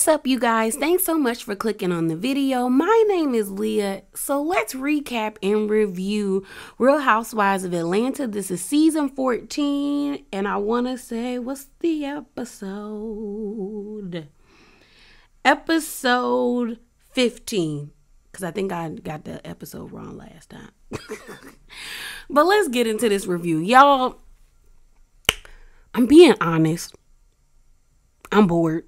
up, you guys? Thanks so much for clicking on the video. My name is Leah. So let's recap and review Real Housewives of Atlanta. This is season 14, and I want to say, what's the episode? Episode 15, because I think I got the episode wrong last time. But let's get into this review. Y'all, I'm being honest. I'm bored.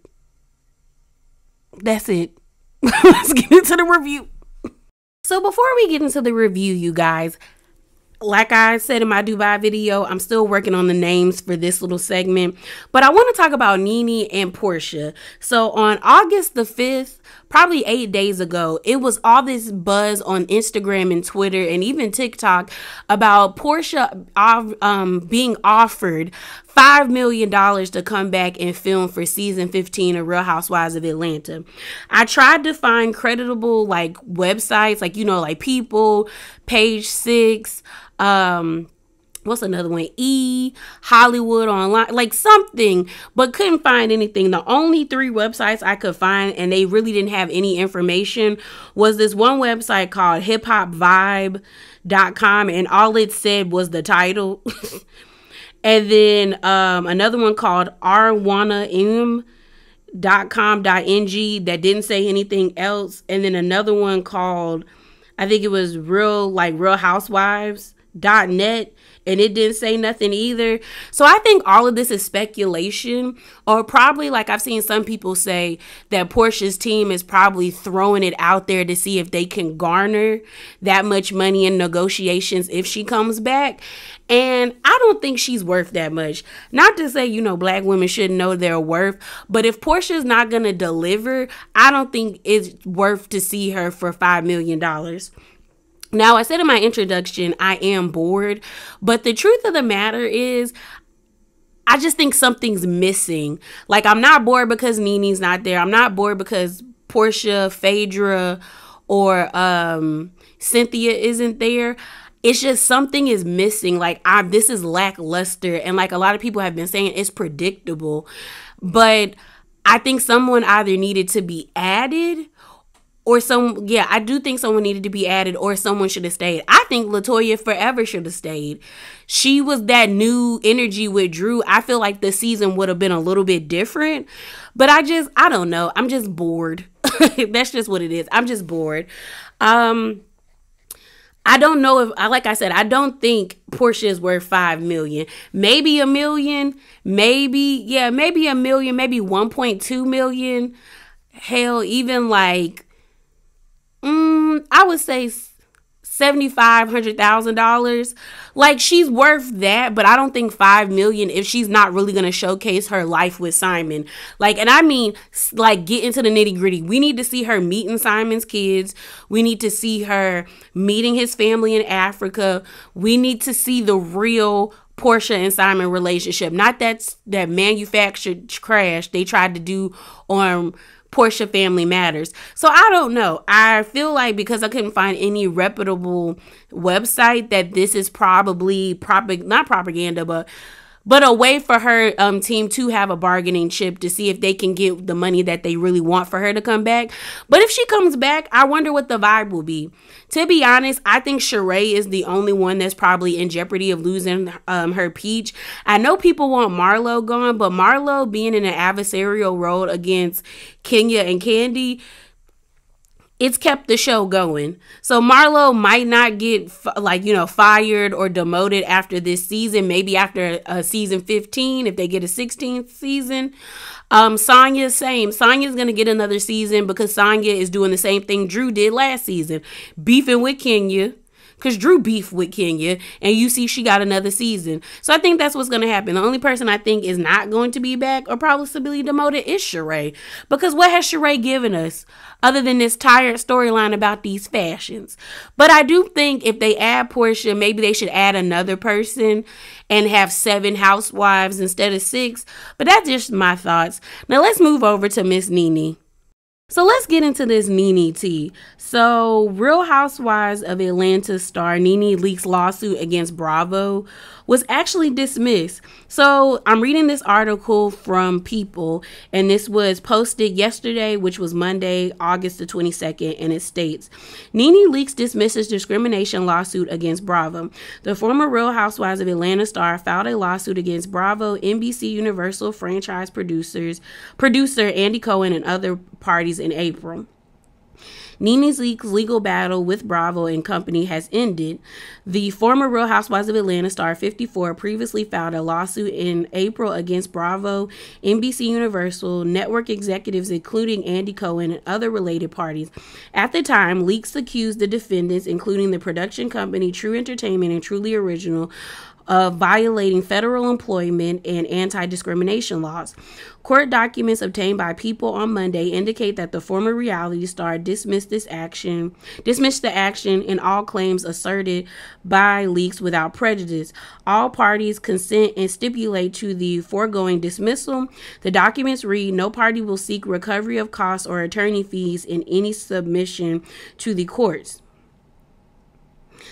That's it. Let's get into the review. So before we get into the review, you guys, like I said in my Dubai video, I'm still working on the names for this little segment, but I want to talk about NeNe and Porsha. So on August the 5th, probably 8 days ago, it was all this buzz on Instagram and Twitter and even TikTok about Porsha being offered $5 million to come back and film for season 15 of Real Housewives of Atlanta. I tried to find creditable like websites, like, you know, like People, Page 6, what's another one? Hollywood Online, like something, but couldn't find anything. The only 3 websites I could find, and they really didn't have any information, was this one website called hiphopvibe.com, and all it said was the title. And then another one called rwannaim.com.ng that didn't say anything else. And then another one called, I think it was Real Housewives.net, and it didn't say nothing either. So I think all of this is speculation, or probably, like I've seen some people say, that Porsha's team is probably throwing it out there to see if they can garner that much money in negotiations if she comes back. And I don't think she's worth that much. Not to say, you know, black women shouldn't know their worth, but if Porsha's not going to deliver, I don't think it's worth to see her for $5 million. Now, I said in my introduction, I am bored, but the truth of the matter is, I just think something's missing. Like, I'm not bored because NeNe's not there. I'm not bored because Porsha, Phaedra, or Cynthia isn't there. It's just something is missing. Like, this is lackluster, and like a lot of people have been saying, it's predictable. But I think someone either needed to be added, or I do think someone needed to be added, or someone should have stayed. I think LaToya forever should have stayed. She was that new energy with Drew. I feel like the season would have been a little bit different, but I don't know. I'm just bored. That's just what it is. I'm just bored. I don't know if, like I said, I don't think Porsha is worth $5 million. Maybe $1 million. Maybe $1 million. Maybe 1.2 million. Hell, even like, I would say $100,000. Like, she's worth that, but I don't think $5 million if she's not really going to showcase her life with Simon. Like, and I mean, like, get into the nitty gritty. We need to see her meeting Simon's kids. We need to see her meeting his family in Africa. We need to see the real Porsha and Simon relationship, not that manufactured crash they tried to do on Porsha Family Matters. So I don't know. I feel like because I couldn't find any reputable website, that this is probably not propaganda, but a way for her team to have a bargaining chip to see if they can get the money that they really want for her to come back. But if she comes back, I wonder what the vibe will be. To be honest, I think Sheree is the only one that's probably in jeopardy of losing her peach. I know people want Marlo gone, but Marlo being in an adversarial role against Kenya and Candy, it's kept the show going. So Marlo might not get fired or demoted after this season. Maybe after season 15, if they get a 16th season. Sanya, same. Sanya's going to get another season because Sanya is doing the same thing Drew did last season. Beefing with Kenya. Because Drew beefed with Kenya, and you see she got another season. So I think that's what's going to happen. The only person I think is not going to be back or probably demoted is Sheree. Because what has Sheree given us other than this tired storyline about these fashions? But I do think if they add Porsha, maybe they should add another person and have 7 housewives instead of 6. But that's just my thoughts. Now let's move over to Miss NeNe. So let's get into this NeNe tea. So Real Housewives of Atlanta star NeNe Leakes lawsuit against Bravo was actually dismissed. So I'm reading this article from People, and this was posted yesterday, which was Monday, August the 22nd, and it states, NeNe Leakes dismisses discrimination lawsuit against Bravo. The former Real Housewives of Atlanta star filed a lawsuit against Bravo, NBC Universal franchise producer Andy Cohen, and other parties in April. NeNe Leakes' legal battle with Bravo and company has ended. The former Real Housewives of Atlanta star 54 previously filed a lawsuit in April against Bravo, NBC Universal, network executives including Andy Cohen and other related parties. At the time, Leakes accused the defendants, including the production company True Entertainment and Truly Original, of violating federal employment and anti-discrimination laws. Court documents obtained by People on Monday indicate that the former reality star dismissed the action and all claims asserted by Leakes without prejudice. All parties consent and stipulate to the foregoing dismissal. The documents read, no party will seek recovery of costs or attorney fees in any submission to the courts.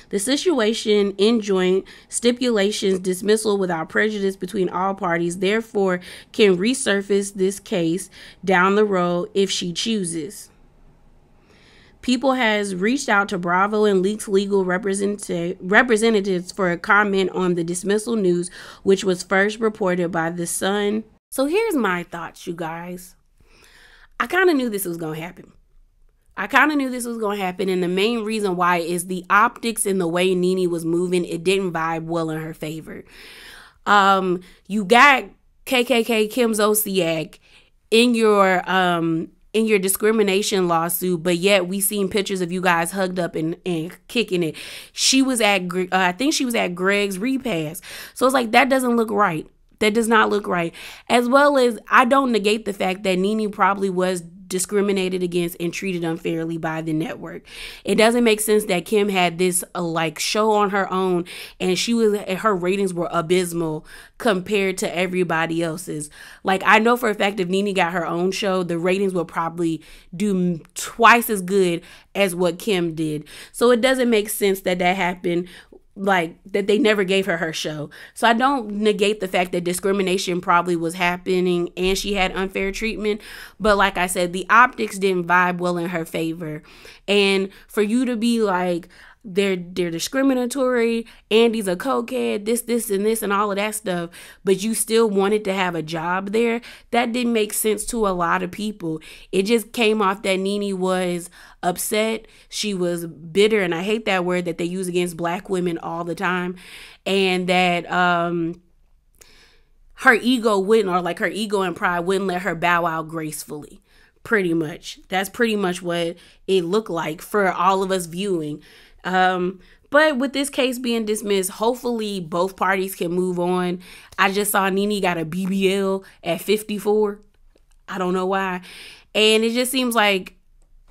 The situation in joint stipulations dismissal without prejudice between all parties, therefore, can resurface this case down the road if she chooses. People has reached out to Bravo and Leakes legal representatives for a comment on the dismissal news, which was first reported by The Sun. So here's my thoughts, you guys. I kind of knew this was going to happen. And the main reason why is the optics and the way NeNe was moving. It didn't vibe well in her favor. You got KKK Kim Zolciak in your discrimination lawsuit, but yet we seen pictures of you guys hugged up and kicking it. She was at, I think she was at Greg's repast. So it's like, that doesn't look right. That does not look right. As well as, I don't negate the fact that NeNe probably was discriminated against and treated unfairly by the network. It doesn't make sense that Kim had this show on her own and her ratings were abysmal compared to everybody else's. Like, I know for a fact if NeNe got her own show, the ratings would probably do twice as good as what Kim did. So it doesn't make sense that happened, like that they never gave her show. So I don't negate the fact that discrimination probably was happening and she had unfair treatment, but like I said, the optics didn't vibe well in her favor. And for you to be like, they're discriminatory, Andy's a cokehead, this and all of that stuff, but you still wanted to have a job there, that didn't make sense to a lot of people. It just came off that NeNe was upset, she was bitter, and I hate that word that they use against black women all the time, and that her ego and pride wouldn't let her bow out gracefully. Pretty much. That's pretty much what it looked like for all of us viewing. But with this case being dismissed, hopefully both parties can move on. I just saw NeNe got a BBL at 54. I don't know why. And it just seems like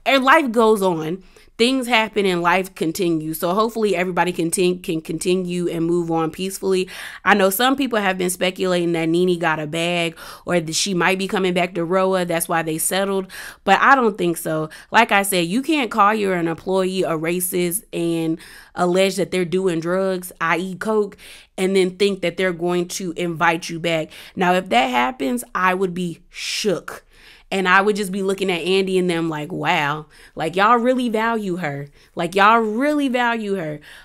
life goes on. Things happen and life continues. So hopefully everybody can continue and move on peacefully. I know some people have been speculating that NeNe got a bag or that she might be coming back to ROA. That's why they settled. But I don't think so. Like I said, you can't call your an employee a racist and allege that they're doing drugs, i.e. coke, and then think that they're going to invite you back. Now, if that happens, I would be shook. And I would just be looking at Andy and them like, wow, like y'all really value her.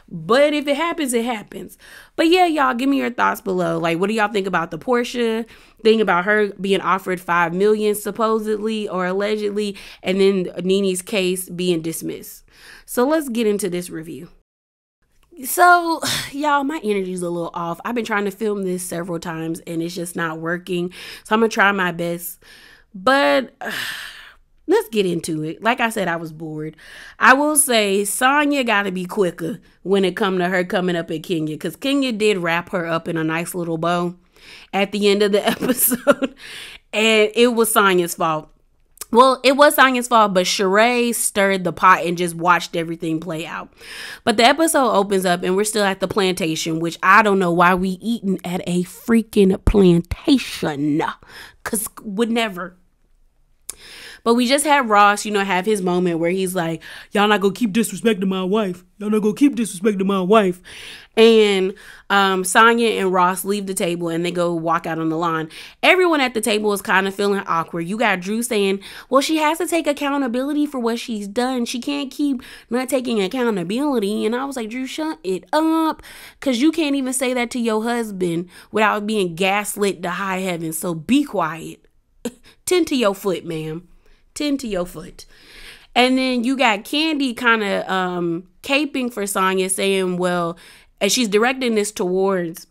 But if it happens, it happens. But yeah, y'all, give me your thoughts below. Like, what do y'all think about the Porsha thing, about her being offered $5 million supposedly or allegedly, and then NeNe's case being dismissed? So let's get into this review. So, y'all, my energy's a little off. I've been trying to film this several times and it's just not working. So I'm going to try my best. But let's get into it. Like I said, I was bored. I will say Sanya got to be quicker when it come to her coming up at Kenya, because Kenya did wrap her up in a nice little bow at the end of the episode. And it was Sanya's fault. Well, it was Sanya's fault, but Sheree stirred the pot and just watched everything play out. But the episode opens up and we're still at the plantation, which I don't know why we eating at a freaking plantation. Because would never. But we just had Ross, have his moment where he's like, y'all not gonna keep disrespecting my wife. Y'all not gonna keep disrespecting my wife. And Sanya and Ross leave the table and they go walk out on the lawn. Everyone at the table is kind of feeling awkward. You got Drew saying, well, she has to take accountability for what she's done. She can't keep not taking accountability. And I was like, Drew, shut it up. Because you can't even say that to your husband without being gaslit to high heaven. So be quiet. Tend to your foot, ma'am. Tend to your foot. And then you got Candy kind of caping for Sanya, saying, well, and she's directing this towards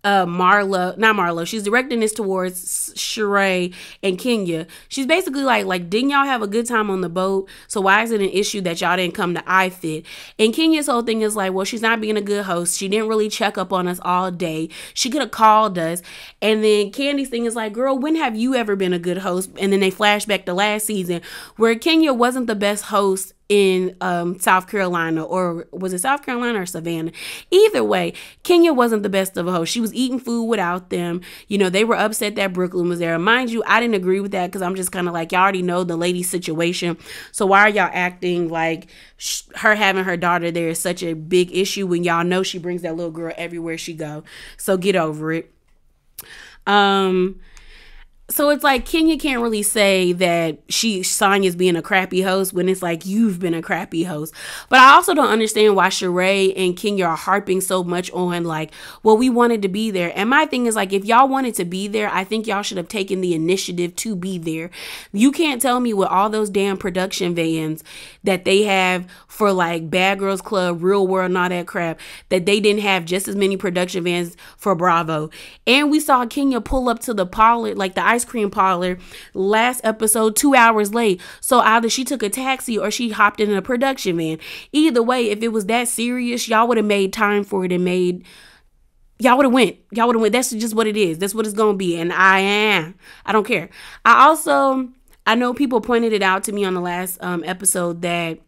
she's directing this towards Sheree and Kenya. She's basically like, didn't y'all have a good time on the boat? So why is it an issue that y'all didn't come to iFit? And Kenya's whole thing is like, well, she's not being a good host. She didn't really check up on us all day. She could have called us. And then Candy's thing is like, girl, when have you ever been a good host? And then they flash back to last season where Kenya wasn't the best host in South Carolina, or was it South Carolina or Savannah? Either way, Kenya wasn't the best of a host. She was eating food without them. They were upset that Brooklyn was there. Mind you, I didn't agree with that because I'm just kind of like, y'all already know the lady's situation. So why are y'all acting like her having her daughter there is such a big issue when y'all know she brings that little girl everywhere she go? So get over it. So it's like Kenya can't really say that Sanya's being a crappy host when it's like you've been a crappy host. But I also don't understand why Sheree and Kenya are harping so much on like, well, we wanted to be there. And my thing is like, if y'all wanted to be there, I think y'all should have taken the initiative to be there. You can't tell me with all those damn production vans that they have for like Bad Girls Club, Real World, and all that crap, that they didn't have just as many production vans for Bravo. And we saw Kenya pull up to the parlor, like the ice cream parlor, last episode 2 hours late. So either she took a taxi or she hopped in a production van. Either way, if it was that serious, y'all would have made time for it and y'all would have went. That's just what it is. That's what it's going to be. And I don't care. I know people pointed it out to me on the last episode that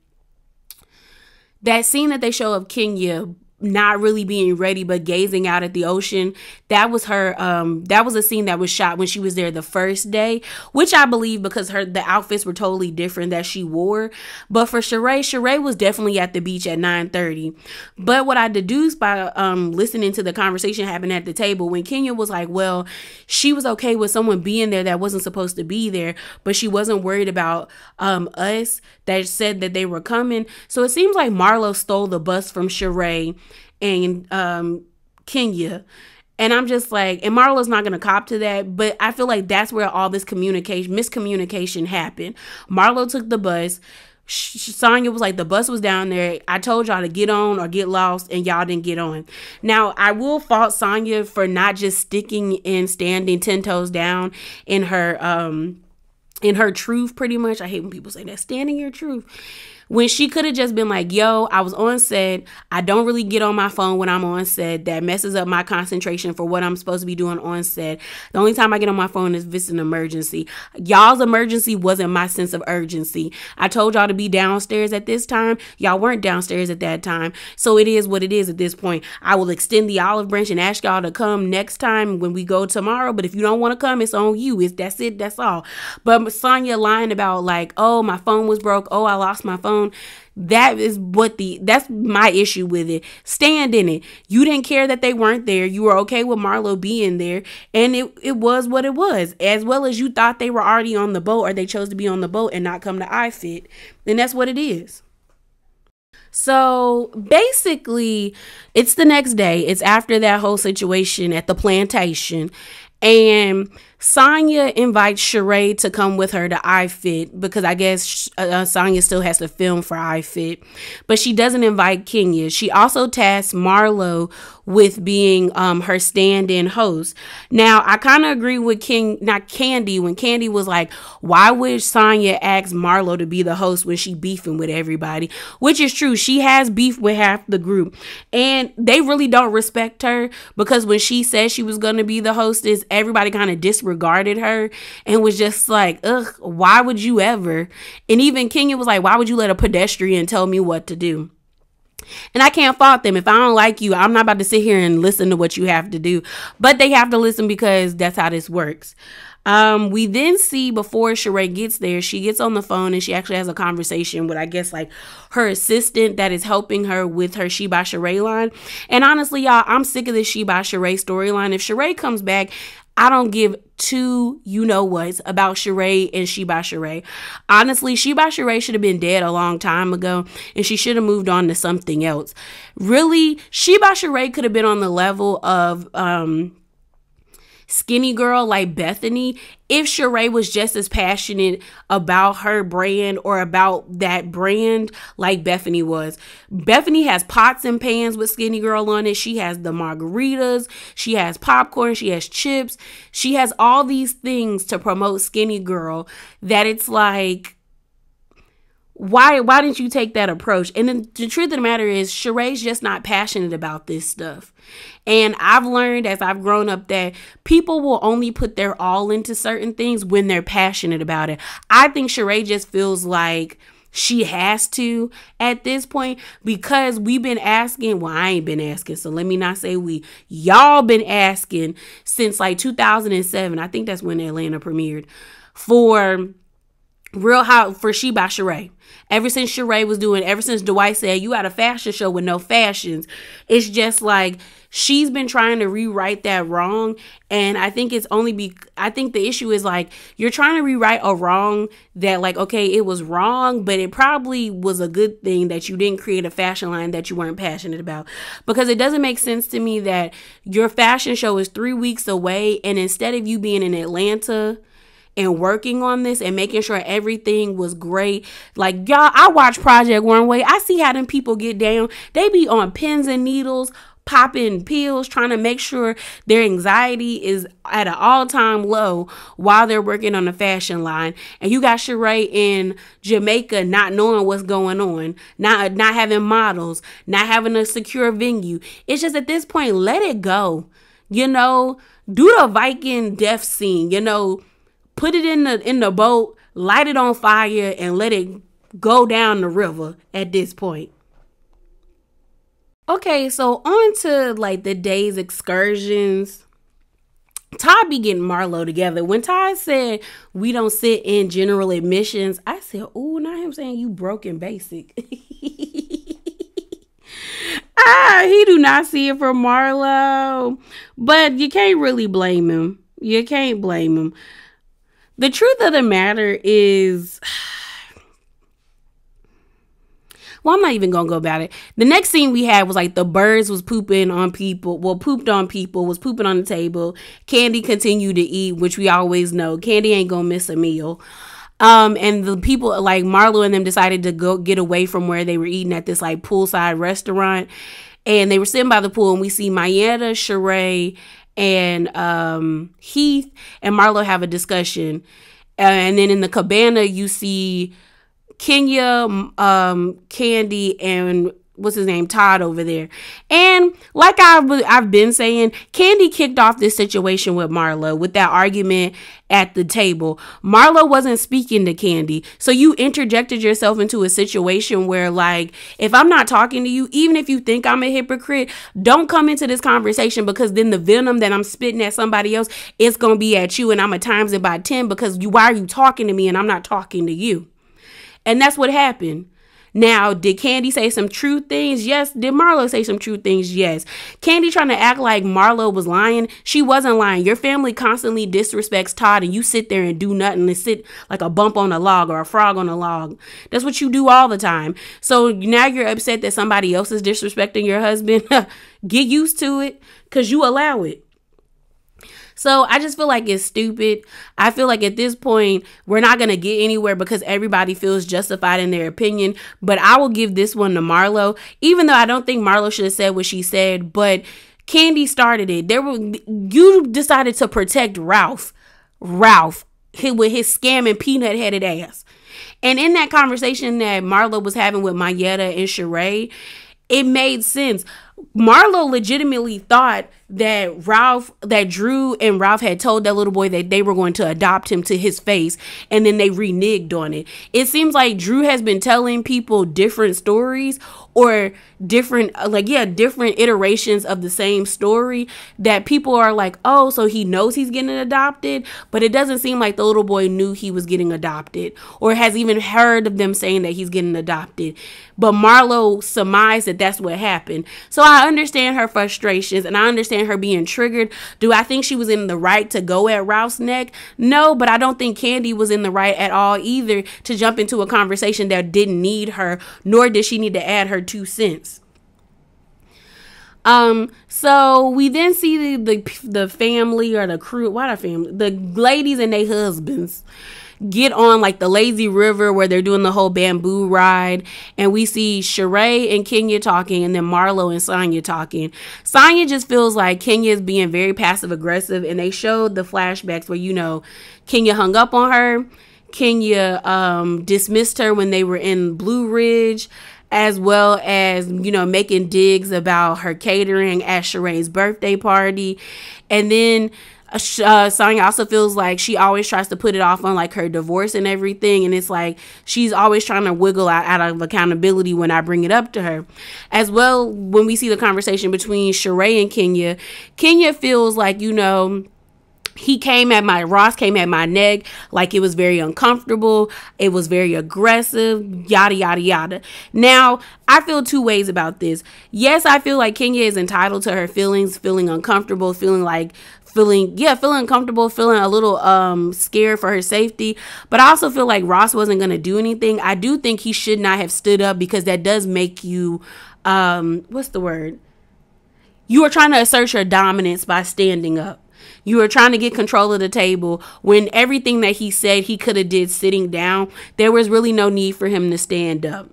scene that they show of Kenya not really being ready but gazing out at the ocean, that was her that was a scene that was shot when she was there the first day, which I believe because the outfits were totally different that she wore. But for Sheree was definitely at the beach at 9:30. But what I deduced by listening to the conversation happen at the table, when Kenya was like, well, she was okay with someone being there that wasn't supposed to be there, but she wasn't worried about us that said that they were coming. So it seems like Marlo stole the bus from Sheree and Kenya. And I'm just like, and Marlo's not going to cop to that, but I feel like that's where all this miscommunication happened. Marlo took the bus. Sanya was like, the bus was down there. I told y'all to get on or get lost, and y'all didn't get on. Now, I will fault Sanya for not just sticking and standing 10 toes down in her truth, pretty much. I hate when people say that, standing your truth. When she could have just been like, yo, I was on set. I don't really get on my phone when I'm on set. That messes up my concentration for what I'm supposed to be doing on set. The only time I get on my phone is if it's an emergency. Y'all's emergency wasn't my sense of urgency. I told y'all to be downstairs at this time. Y'all weren't downstairs at that time. So it is what it is at this point. I will extend the olive branch and ask y'all to come next time when we go tomorrow. But if you don't want to come, it's on you. That's it. That's all. But Sanya lying about like, oh, my phone was broke. Oh, I lost my phone. That's my issue with it. Stand in it. You didn't care that they weren't there. You were okay with Marlo being there, and it was what it was. As well as you thought they were already on the boat, or they chose to be on the boat and not come to iFit, and that's what it is. So basically, it's the next day. It's after that whole situation at the plantation, and Sanya invites Sheree to come with her to iFit because I guess Sanya still has to film for iFit, but she doesn't invite Kenya. She also tasks Marlo with being her stand-in host. Now, I kind of agree with Candy when Candy was like, why would Sanya ask Marlo to be the host when she beefing with everybody? Which is true. She has beef with half the group, and they really don't respect her because when she said she was going to be the hostess, everybody kind of disregarded her and was just like, ugh, why would you ever? And even Kenya was like, why would you let a pedestrian tell me what to do? And I can't fault them. If I don't like you, I'm not about to sit here and listen to what you have to do. But they have to listen because that's how this works. We then see before Sheree gets there, she gets on the phone and she actually has a conversation with, I guess, like her assistant that is helping her with her She by Sheree line. And honestly, y'all, I'm sick of this She by Sheree storyline. If Sheree comes back, I don't give two you-know-whats about Sheree and She by Sheree. Honestly, She by Sheree should have been dead a long time ago, and she should have moved on to something else. Really, She by Sheree could have been on the level of Skinny Girl like Bethany if Sheree was just as passionate about her brand or about that brand like Bethany was. Bethany has pots and pans with Skinny Girl on it. She has the margaritas. She has popcorn. She has chips. She has all these things to promote Skinny Girl that it's like, why didn't you take that approach? And the truth of the matter is, Sheree's just not passionate about this stuff. And I've learned as I've grown up that people will only put their all into certain things when they're passionate about it. I think Sheree just feels like she has to at this point because we've been asking. Well, I ain't been asking, so let me not say we. Y'all been asking since like 2007. I think that's when Atlanta premiered for She by Sheree. Ever since Dwight said, you got a fashion show with no fashions, it's just like she's been trying to rewrite that wrong. And I think I think the issue is like, you're trying to rewrite a wrong that like, okay, it was wrong, but it probably was a good thing that you didn't create a fashion line that you weren't passionate about. Because it doesn't make sense to me that your fashion show is 3 weeks away, and instead of you being in Atlanta and working on this and making sure everything was great. Like, y'all, I watch Project Runway. I see how them people get down. They be on pins and needles, popping pills, trying to make sure their anxiety is at an all-time low while they're working on the fashion line. And you got Sheree in Jamaica not knowing what's going on, not having models, not having a secure venue. It's just at this point, let it go. You know, do the Viking death scene, you know, put it in the boat, light it on fire, and let it go down the river at this point. Okay, so on to like the day's excursions. Todd be getting Marlo together. When Todd said we don't sit in general admissions, I said, "Ooh, not him saying you broken basic." He do not see it from Marlo, but you can't really blame him. You can't blame him. The truth of the matter is, well, I'm not even going to go about it. The next scene we had was like the birds was pooping on people. Well, pooped on people, was pooping on the table. Candy continued to eat, which we always know. Candy ain't going to miss a meal. And the people like Marlo and them decided to go get away from where they were eating at this like poolside restaurant. And they were sitting by the pool, and we see Mayetta, Sheree, and Heath and Marlo have a discussion. And then in the cabana, you see Kenya, Candy, and what's his name, Todd over there. And like I've been saying, Candy kicked off this situation with Marlo with that argument at the table. Marlo wasn't speaking to Candy, so you interjected yourself into a situation where, like, if I'm not talking to you, even if you think I'm a hypocrite, don't come into this conversation, because then the venom that I'm spitting at somebody else, it's gonna be at you, and I'm gonna times it by 10 because why are you talking to me and I'm not talking to you? And that's what happened. Now, did Candy say some true things? Yes. Did Marlo say some true things? Yes. Candy trying to act like Marlo was lying. She wasn't lying. Your family constantly disrespects Todd, and you sit there and do nothing and sit like a bump on a log or a frog on a log. That's what you do all the time. So now you're upset that somebody else is disrespecting your husband. Get used to it, because you allow it. So I just feel like it's stupid. I feel like at this point, we're not going to get anywhere because everybody feels justified in their opinion. But I will give this one to Marlo, even though I don't think Marlo should have said what she said. But Candy started it. You decided to protect Ralph with his scamming peanut-headed ass. And in that conversation that Marlo was having with Mayetta and Sheree, it made sense. Marlo legitimately thought that Drew and Ralph had told that little boy that they were going to adopt him to his face, and then they reneged on it. It seems like Drew has been telling people different stories, or different iterations of the same story, that people are like, oh, so he knows he's getting adopted, but it doesn't seem like the little boy knew he was getting adopted, or has even heard of them saying that he's getting adopted. But Marlo surmised that that's what happened. So I understand her frustrations, and I understand her being triggered. Do I think she was in the right to go at Ralph's neck? No, but I don't think Candy was in the right at all either to jump into a conversation that didn't need her, nor did she need to add her 2 cents. So we then see the family, or the crew, the ladies and their husbands get on like the lazy river where they're doing the whole bamboo ride, and we see Sheree and Kenya talking, and then Marlo and Sanya talking. Sanya just feels like Kenya is being very passive aggressive, and they showed the flashbacks where Kenya hung up on her. Kenya dismissed her when they were in Blue Ridge, as well as, making digs about her catering at Sheree's birthday party. And then Sanya also feels like she always tries to put it off on like her divorce and everything, and it's like she's always trying to wiggle out of accountability when I bring it up to her. As well, when we see the conversation between Sheree and Kenya feels like, Ross came at my neck, like it was very uncomfortable. It was very aggressive, yada, yada, yada. Now, I feel 2 ways about this. Yes, I feel like Kenya is entitled to her feelings, feeling uncomfortable, feeling uncomfortable, feeling a little scared for her safety. But I also feel like Ross wasn't going to do anything. I do think he should not have stood up, because that does make you, what's the word? You are trying to assert your dominance by standing up. You are trying to get control of the table, when everything that he said he could have did sitting down, there was really no need for him to stand up.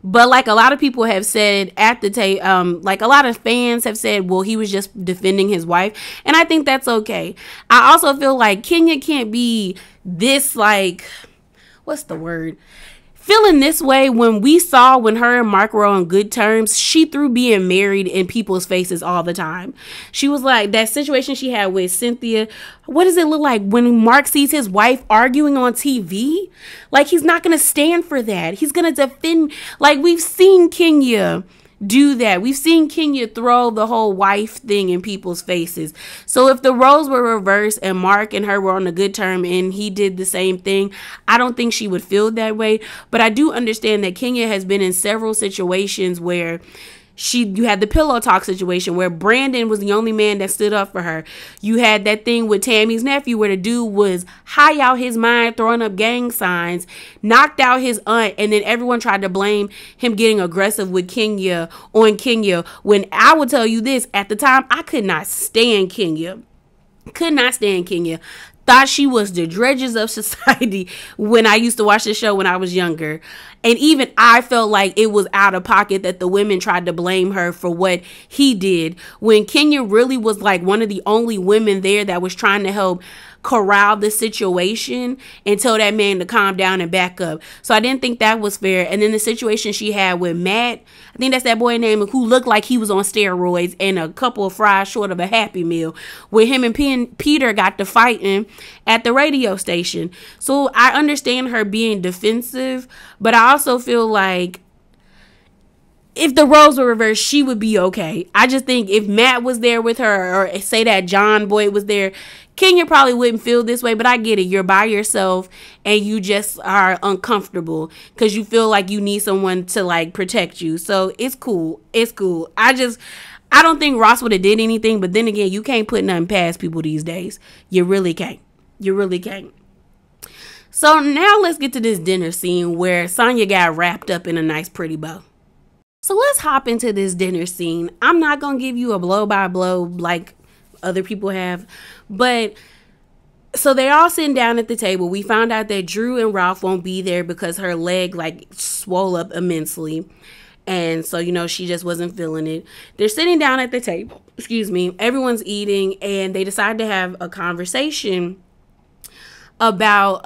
But like a lot of people have said at the table, like a lot of fans have said, well, he was just defending his wife. And I think that's okay. I also feel like Kenya can't be this, like, what's the word? Feeling this way when her and Mark were on good terms. She threw being married in people's faces all the time. She was like, that situation she had with Cynthia, what does it look like when Mark sees his wife arguing on TV? Like, he's not going to stand for that. He's going to defend. Like, we've seen Kenya do that. We've seen Kenya throw the whole wife thing in people's faces. So if the roles were reversed and Mark and her were on a good term and he did the same thing, I don't think she would feel that way. But I do understand that Kenya has been in several situations where you had the pillow talk situation where Brandon was the only man that stood up for her. You had that thing with Tammy's nephew where the dude was high out his mind, throwing up gang signs, knocked out his aunt, and then everyone tried to blame him getting aggressive with Kenya on Kenya. When I will tell you this, at the time, I could not stand Kenya. Could not stand Kenya. Thought she was the dredges of society when I used to watch the show when I was younger. And even I felt like it was out of pocket that the women tried to blame her for what he did, when Kenya really was like one of the only women there that was trying to help corral the situation and tell that man to calm down and back up. So I didn't think that was fair. And then the situation she had with Matt, I think that's that boy name, who looked like he was on steroids and a couple of fries short of a Happy Meal, where him and Peter got to fighting at the radio station. So I understand her being defensive, but I also feel like if the roles were reversed, she would be okay. I just think if Matt was there with her, or say that John Boyd was there, Kenya probably wouldn't feel this way. But I get it. You're by yourself and you just are uncomfortable because you feel like you need someone to like protect you. So it's cool. It's cool. I don't think Ross would have did anything. But then again, you can't put nothing past people these days. You really can't. You really can't. So now let's get to this dinner scene where Sanya got wrapped up in a nice pretty bow. So let's hop into this dinner scene. I'm not going to give you a blow by blow like other people have, but so they're all sitting down at the table. We found out that Drew and Ralph won't be there because her leg like swole up immensely. And so, she just wasn't feeling it. They're sitting down at the table. Everyone's eating, and they decide to have a conversation about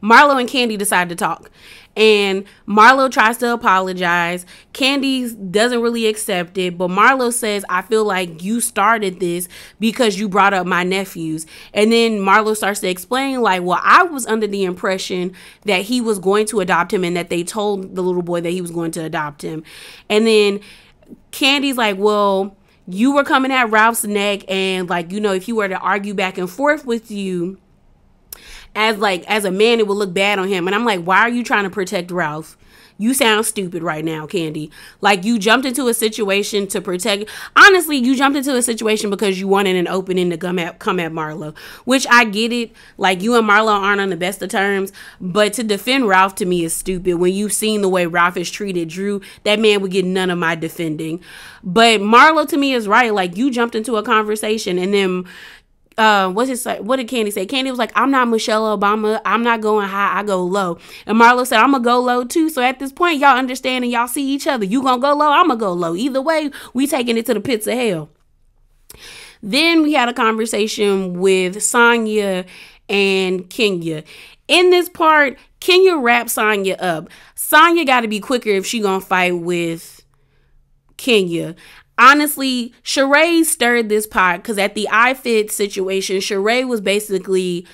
Marlo and Candy decide to talk. And Marlo tries to apologize. Candy doesn't really accept it. But Marlo says, I feel like you started this because you brought up my nephews. And then Marlo starts to explain, like, well, I was under the impression that he was going to adopt him and that they told the little boy that he was going to adopt him. And then Candy's like, well, you were coming at Ralph's neck. And, like, you know, if he were to argue back and forth with you, as a man, it would look bad on him. And I'm like, why are you trying to protect Ralph? You sound stupid right now, Candy. Like, you jumped into a situation to protect. Honestly, you jumped into a situation because you wanted an opening to come at Marlo, which I get it. Like, you and Marlo aren't on the best of terms, but to defend Ralph to me is stupid. When you've seen the way Ralph has treated Drew, that man would get none of my defending. But Marlo to me is right. Like, you jumped into a conversation and then what did Candy say? Candy was like, I'm not Michelle Obama. I'm not going high. I go low. And Marlo said, I'm going to go low too. So at this point, y'all understand and y'all see each other. You going to go low? I'm going to go low. Either way, we taking it to the pits of hell. Then we had a conversation with Sanya and Kenya. In this part, Kenya wrapped Sanya up. Sanya got to be quicker if she going to fight with Kenya. Honestly, Sheree stirred this pot because at the iFit situation, Sheree was basically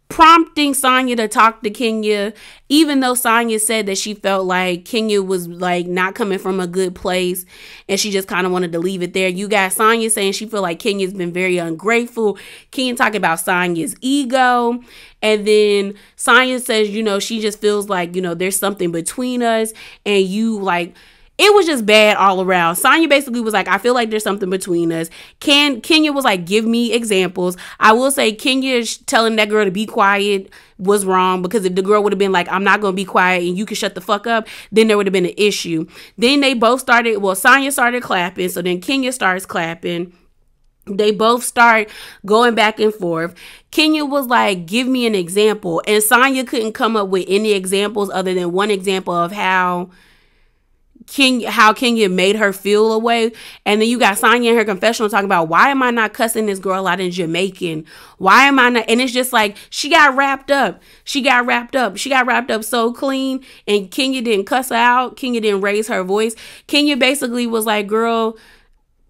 prompting Sanya to talk to Kenya, even though Sanya said that she felt like Kenya was like not coming from a good place and she just kind of wanted to leave it there. You got Sanya saying she feel like Kenya's been very ungrateful. Kenya talking about Sanya's ego. And then Sanya says, you know, she just feels like, you know, there's something between us and you like... It was just bad all around. Sanya basically was like, I feel like there's something between us. Kenya was like, give me examples. I will say Kenya telling that girl to be quiet was wrong because if the girl would have been like, I'm not going to be quiet and you can shut the fuck up, then there would have been an issue. Then they both started, well, Sanya started clapping. So then Kenya starts clapping. They both start going back and forth. Kenya was like, give me an example. And Sanya couldn't come up with any examples other than one example of how Kenya made her feel away. And then you got Sanya in her confessional talking about, why am I not cussing this girl out in Jamaican? Why am I not? And it's just like, she got wrapped up. She got wrapped up so clean. And Kenya didn't cuss her out. Kenya didn't raise her voice. Kenya basically was like, girl,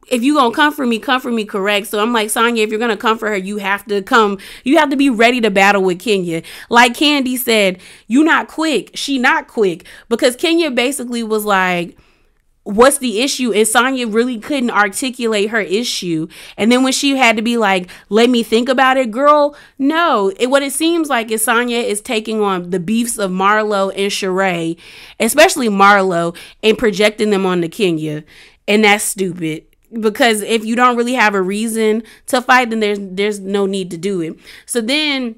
if you gonna comfort me correct. So I'm like, Sanya, if you're gonna comfort her, you have to be ready to battle with Kenya. Like Candy said, you not quick. She not quick. Because Kenya basically was like, what's the issue? And Sanya really couldn't articulate her issue. And then when she had to be like, let me think about it, girl, no. What it seems like is Sanya is taking on the beefs of Marlo and Sheree, especially Marlo, and projecting them onto Kenya. And that's stupid. Because if you don't really have a reason to fight, then there's no need to do it. So then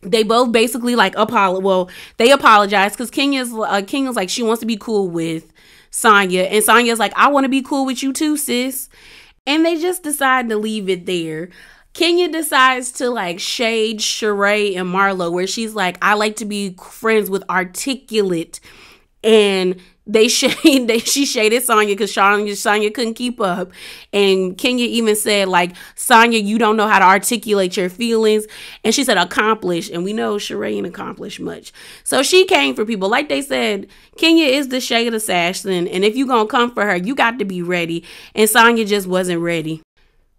they both basically like they apologize because Kenya's like she wants to be cool with Sanya, and Sanya's like, I want to be cool with you too, sis. And they just decide to leave it there. Kenya decides to like shade Sheree and Marlo, where she's like, I like to be friends with articulate, and she shaded Sanya because Sanya couldn't keep up. And Kenya even said, like, Sanya, you don't know how to articulate your feelings. And she said, accomplish. And we know Sheree ain't accomplished much. So she came for people. Like they said, Kenya is the shade assassin. And if you gonna come for her, you got to be ready. And Sanya just wasn't ready.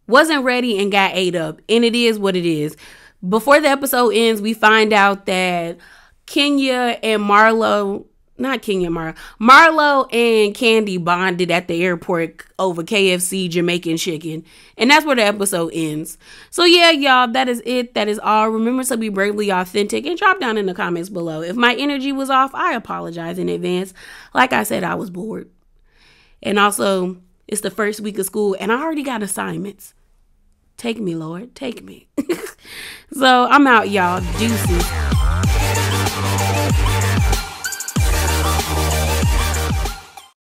Wasn't ready and got ate up. And it is what it is. Before the episode ends, we find out that Marlo and Candy bonded at the airport over KFC Jamaican chicken. And that's where the episode ends. So yeah, y'all, that is it. That is all. Remember to be bravely authentic and drop down in the comments below. If my energy was off, I apologize in advance. Like I said, I was bored. And also, it's the first week of school and I already got assignments. Take me, Lord. Take me. So I'm out, y'all. Deuces.